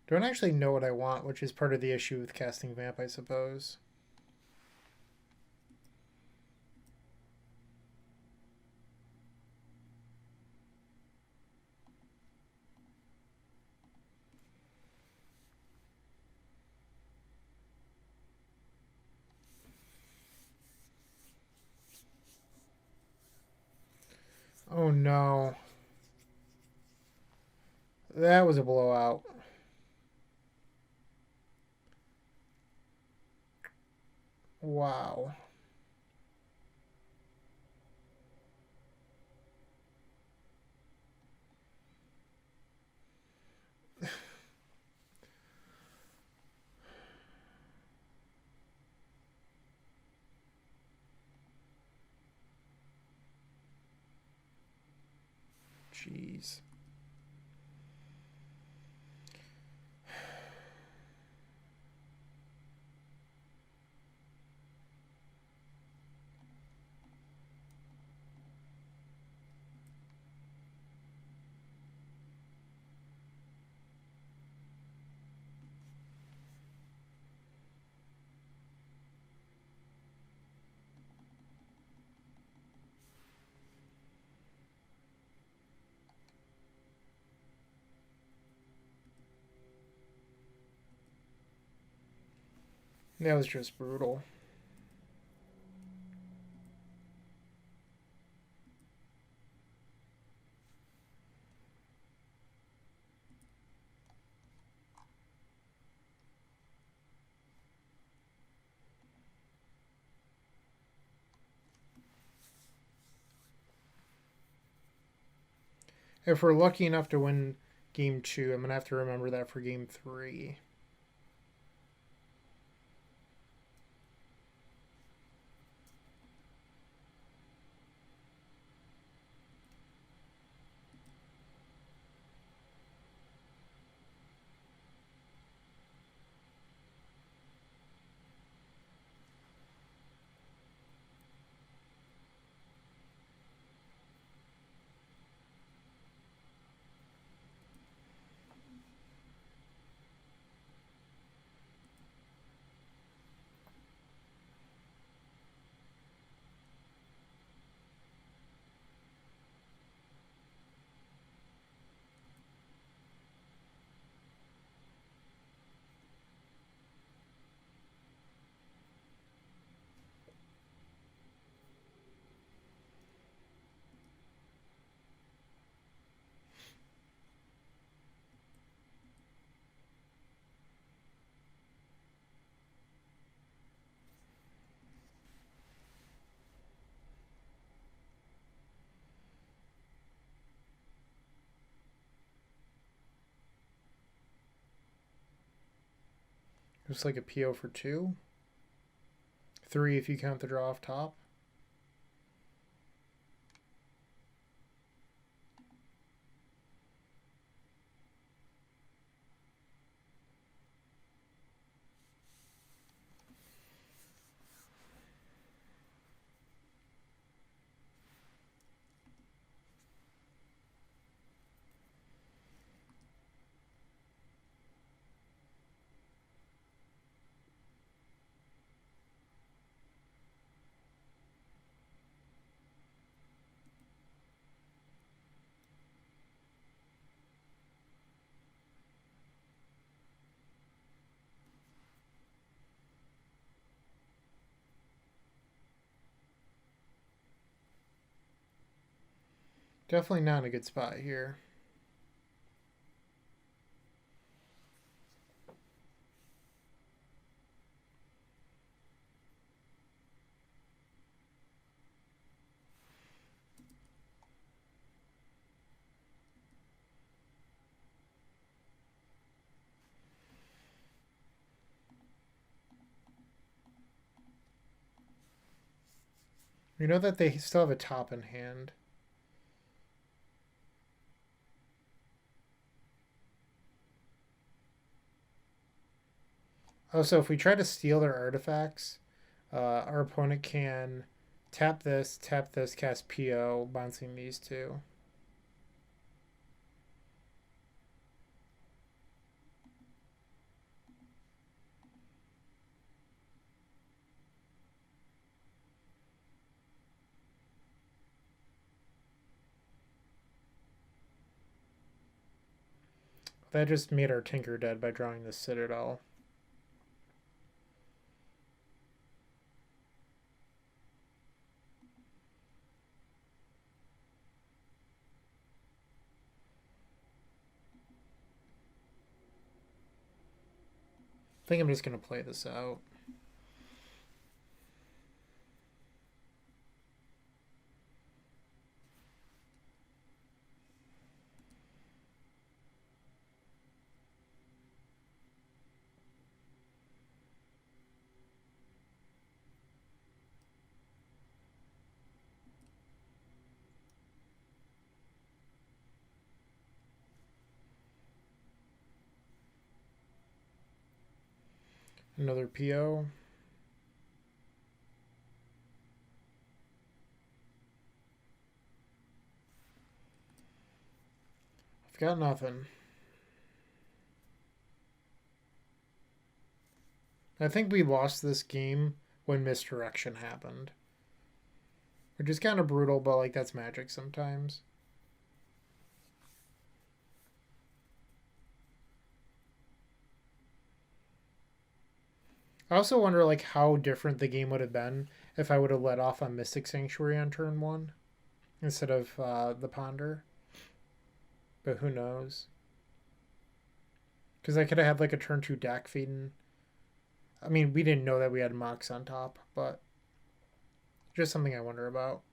Don't actually know what I want, which is part of the issue with casting Vamp, I suppose. Oh no. That was a blowout. Wow. Jeez. That was just brutal. If we're lucky enough to win game 2, I'm going to have to remember that for game 3. Just like a PO for 2. 3 if you count the draw off top. Definitely not in a good spot here. We know that they still have a top in hand. Also, if we try to steal their artifacts, our opponent can tap this, cast PO, bouncing these two. That just made our Tinker dead by drawing the Citadel. I think I'm just going to play this out. Another PO. I've got nothing. I think we lost this game when misdirection happened. Which is kind of brutal, but like that's magic sometimes. I also wonder like how different the game would have been if I would have let off on Mystic Sanctuary on turn 1 instead of the Ponder. But who knows? Because I could have had like a turn 2 Dak feeding. I mean, we didn't know that we had Mox on top, but just something I wonder about.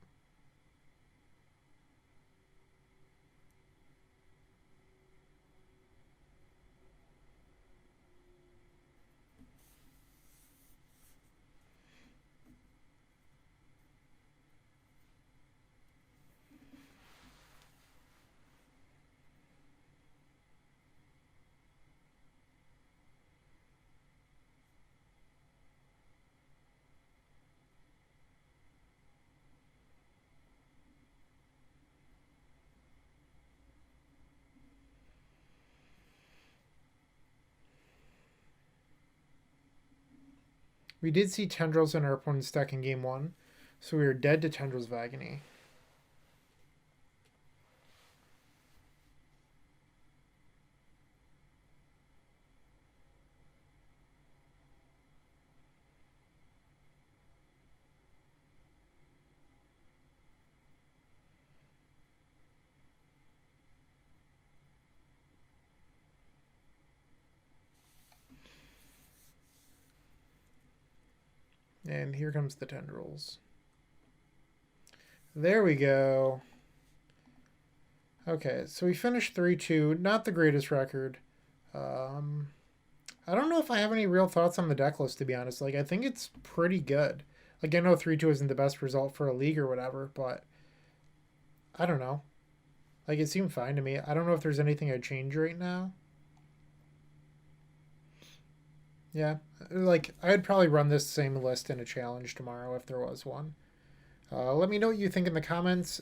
We did see Tendrils in our opponent's deck in game 1, so we were dead to Tendrils of Agony. And here comes the Tendrils. There we go. Okay, so we finished 3-2. Not the greatest record. I don't know if I have any real thoughts on the deck list, to be honest. Like, I think it's pretty good. Like, I know 3-2 isn't the best result for a league or whatever, but I don't know. Like, it seemed fine to me. I don't know if there's anything I'd change right now. Yeah, like, I'd probably run this same list in a challenge tomorrow if there was one. Let me know what you think in the comments.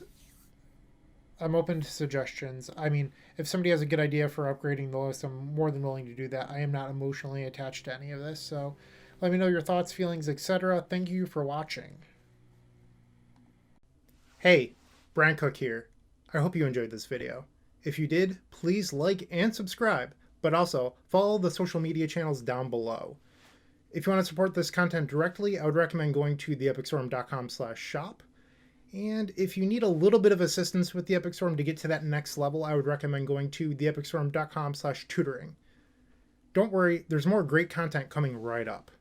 I'm open to suggestions. I mean, if somebody has a good idea for upgrading the list, I'm more than willing to do that. I am not emotionally attached to any of this, so let me know your thoughts, feelings, etc. Thank you for watching. Hey, Bryant here. I hope you enjoyed this video. If you did, please like and subscribe, but also follow the social media channels down below. If you want to support this content directly, I would recommend going to theepicstorm.com/shop. And if you need a little bit of assistance with the Epic Storm to get to that next level, I would recommend going to theepicstorm.com/tutoring. Don't worry, there's more great content coming right up.